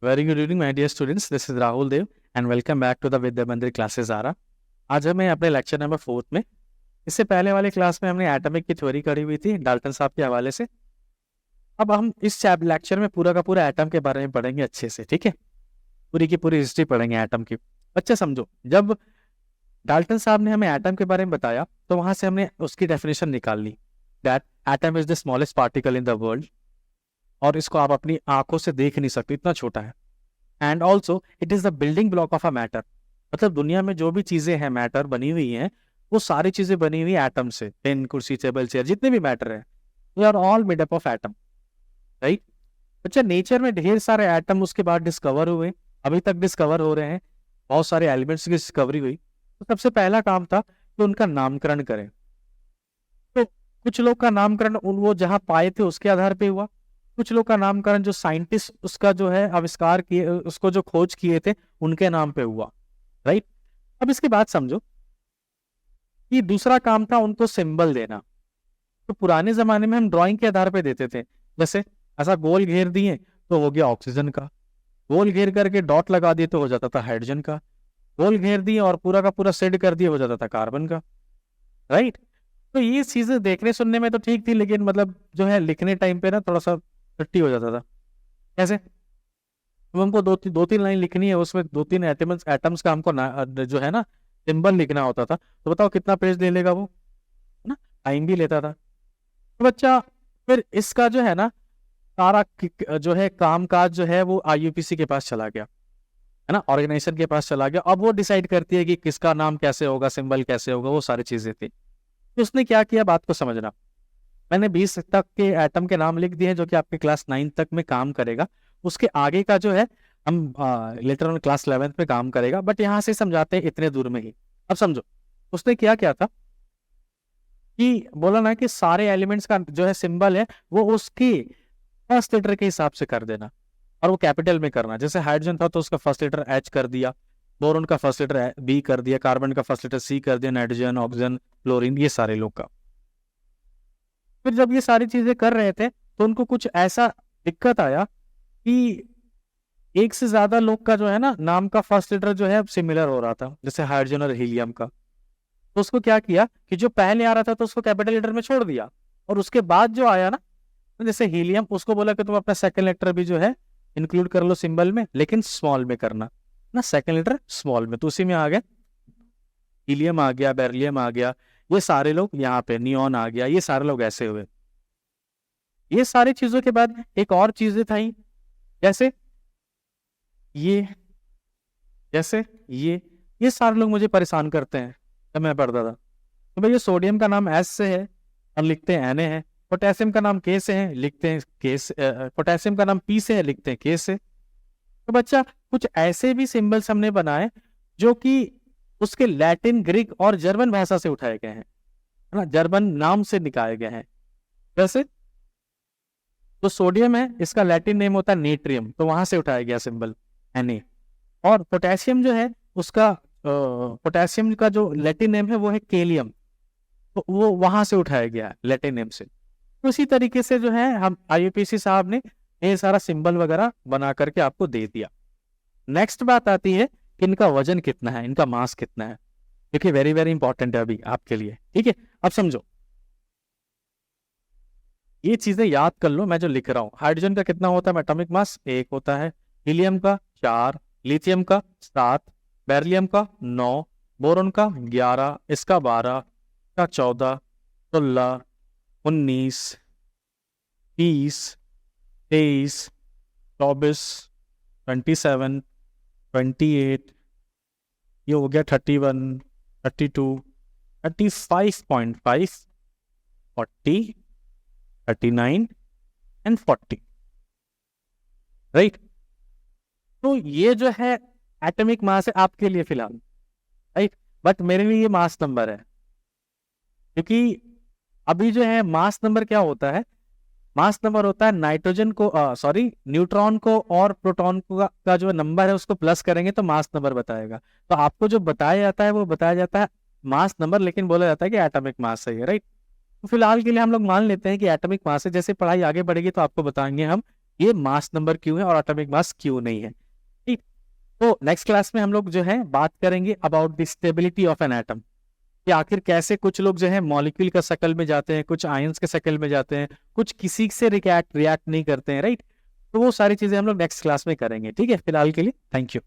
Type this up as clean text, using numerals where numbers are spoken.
Very good evening my dear students, this is Rahul Dev and welcome back to the Vidya Mandir classes आरा। आज हमें अपने lecture number 4 में, इससे पहले वाले क्लास में हमने एटॉमिक की थ्योरी करी हुई थी डाल्टन साहब के हवाले से। अब हम इस लेक्चर में पूरा का पूरा एटम के बारे में पढ़ेंगे अच्छे से, ठीक है। पूरी की पूरी हिस्ट्री पढ़ेंगे एटम की। बच्चे समझो, जब डाल्टन साहब ने हमें एटम के बारे में बताया तो वहां से हमने उसकी डेफिनेशन निकाल ली, that atom is the smallest particle in the world, और इसको आप अपनी आंखों से देख नहीं सकते, इतना छोटा है। And also it is the building block of a matter, मतलब दुनिया में जो भी चीजें हैं मैटर बनी हुई हैं, वो सारी चीजें बनी हुई एटम से। पेन, कुर्सी, टेबल, चेयर, जितने भी मैटर है, we are all made up of atom, right. अच्छा, नेचर में ढेर सारे एटम उसके बाद डिस्कवर हुए, अभी तक डिस्कवर हो रहे हैं, बहुत सारे एलिमेंट्स की डिस्कवरी हुई। तो सबसे पहला काम था कि उनका नामकरण करें। तो कुछ लोग का नामकरण वो जहां पाए थे उसके आधार पे हुआ, कुछ लोग का नामकरण जो साइंटिस्ट उसका जो है आविष्कार किए, उसको जो खोज किए थे उनके नाम पे हुआ, राइट। अब इसकी बात समझो कि दूसरा काम था उनको सिंबल देना। तो पुराने जमाने में हम ड्राइंग के आधार पे देते थे, जैसे ऐसा गोल घेर दिए तो हो गया ऑक्सीजन का, गोल घेर करके डॉट लगा दिए तो हो जाता था हाइड्रोजन का, गोल घेर दिए और पूरा का पूरा सेट कर दिए हो जाता था कार्बन का, राइट। तो ये चीजें देखने सुनने में तो ठीक थी, लेकिन मतलब जो है लिखने टाइम पे ना थोड़ा सा टट्टी हो जाता था। कैसे? तो हमको दो तीन लाइन लिखनी है, उसमें दो तीन एटम्स का हमको जो है ना सिंबल लिखना होता था। तो बताओ कितना पेज ले लेगा वो, है ना, टाइम भी लेता था। तो बच्चा फिर इसका जो है ना सारा जो है काम काज जो है वो IUPAC के पास चला गया, है ना, ऑर्गेनाइजेशन के पास चला गया। अब वो डिसाइड करती है कि किसका नाम कैसे होगा, सिंबल कैसे होगा, वो सारी चीजें थी। तो उसने क्या किया, बात को समझना। मैंने 20 तक के एटम के नाम लिख दिए जो कि आपके क्लास 9 तक में काम करेगा। उसके आगे का जो है हम लेटर ऑन क्लास 11 में काम करेगा, बट यहाँ से समझाते हैं इतने दूर में ही। अब समझो उसने किया क्या था कि बोला ना कि सारे एलिमेंट्स का जो है सिंबल है वो उसकी फर्स्ट लेटर के हिसाब से कर देना, और वो कैपिटल में करना। जैसे हाइड्रोजन था तो उसका फर्स्ट लेटर H कर दिया, बोरोन का फर्स्ट लेटर B कर दिया, कार्बन का फर्स्ट लेटर C कर दिया, नाइट्रोजन, ऑक्सीजन, क्लोरीन, ये सारे लोग का। फिर जब ये सारी चीजें कर रहे थे तो उनको कुछ ऐसा दिक्कत आया कि एक से ज्यादा लोग का जो है ना नाम का फर्स्ट लेटर जो है सिमिलर हो रहा था, जैसे हाइड्रोजन और हीलियम का। तो उसको क्या किया कि जो पहले आ रहा था तो उसको कैपिटल लेटर में छोड़ दिया, और उसके बाद जो आया ना, जैसे हीलियम, उसको बोला कि तुम अपना सेकंड लेटर भी जो है इंक्लूड कर लो सिंबल में, लेकिन स्मॉल में करना ना, सेकंड लेटर स्मॉल में। तो उसी में आ गया हीलियम, आ गया बेरिलियम, आ गया, ये सारे लोग यहाँ पे, नियॉन आ गया, ये सारे लोग ऐसे हुए। ये सारी चीजों के बाद एक और चीजें थी, जैसे ये, जैसे ये सारे लोग मुझे परेशान करते हैं जब मैं पढ़ता था। तो भाई ये सोडियम का नाम S से है और लिखते हैं Na है, पोटेशियम का नाम K से है, लिखते हैं K से, पोटेशियम का नाम P से है, लिखते हैं K से। तो बच्चा कुछ ऐसे भी सिंबल्स हमने बनाए जो कि उसके लैटिन, ग्रीक और जर्मन भाषा से उठाए गए हैं, है ना, जर्मन नाम से निकाले गए हैं। जैसे तो सोडियम है, इसका लैटिन नेम होता है नेट्रियम, तो वहां से उठाया गया सिंबल Na। और पोटेशियम जो है उसका पोटेशियम का जो लैटिन नेम है वो है केलियम, तो वो वहां से उठाया गया लैटिन नेम से। तो इसी तरीके से जो है हम IUPAC साहब ने ये सारा सिंबल वगैरह बना करके आपको दे दिया। नेक्स्ट बात आती है कि इनका वजन कितना है, इनका मास कितना है, देखिए वेरी वेरी इंपॉर्टेंट है अभी आपके लिए, ठीक है। अब समझो, ये चीजें याद कर लो मैं जो लिख रहा हूँ। हाइड्रोजन का कितना होता है एटॉमिक मास, 1 होता है, हीलियम का 4, लिथियम का 7, बेरिलियम का 9, बोरोन का 11, इसका 12, का 14, 16, 19, 20, 23, 24, 27, 28, ये हो गया 31, 32, 35.5, 40, 39 एंड 40, राइट। तो ये जो है एटॉमिक मास है आपके लिए फिलहाल, राइट, बट मेरे लिए ये मास नंबर है, क्योंकि अभी जो है मास नंबर क्या होता है, मास नंबर होता है नाइट्रोजन को न्यूट्रॉन को और प्रोटॉन का जो नंबर है उसको प्लस करेंगे तो मास नंबर बताएगा। तो आपको जो बताया जाता है वो बताया जाता है मास नंबर, लेकिन बोला जाता है कि एटॉमिक मास है, राइट। तो फिलहाल के लिए हम लोग मान लेते हैं कि एटॉमिक मास है। जैसे पढ़ाई आगे बढ़ेगी तो आपको बताएंगे हम ये मास नंबर क्यों है और एटॉमिक मास क्यों नहीं है। ठीक, तो नेक्स्ट क्लास में हम लोग जो है बात करेंगे about the stability of an atom, कि आखिर कैसे कुछ लोग जो है मॉलिक्यूल का शक्ल में जाते हैं, कुछ आयंस के शक्ल में जाते हैं, कुछ किसी से रिएक्ट नहीं करते हैं, राइट। तो वो सारी चीजें हम लोग नेक्स्ट क्लास में करेंगे। ठीक है, फिलहाल के लिए थैंक यू।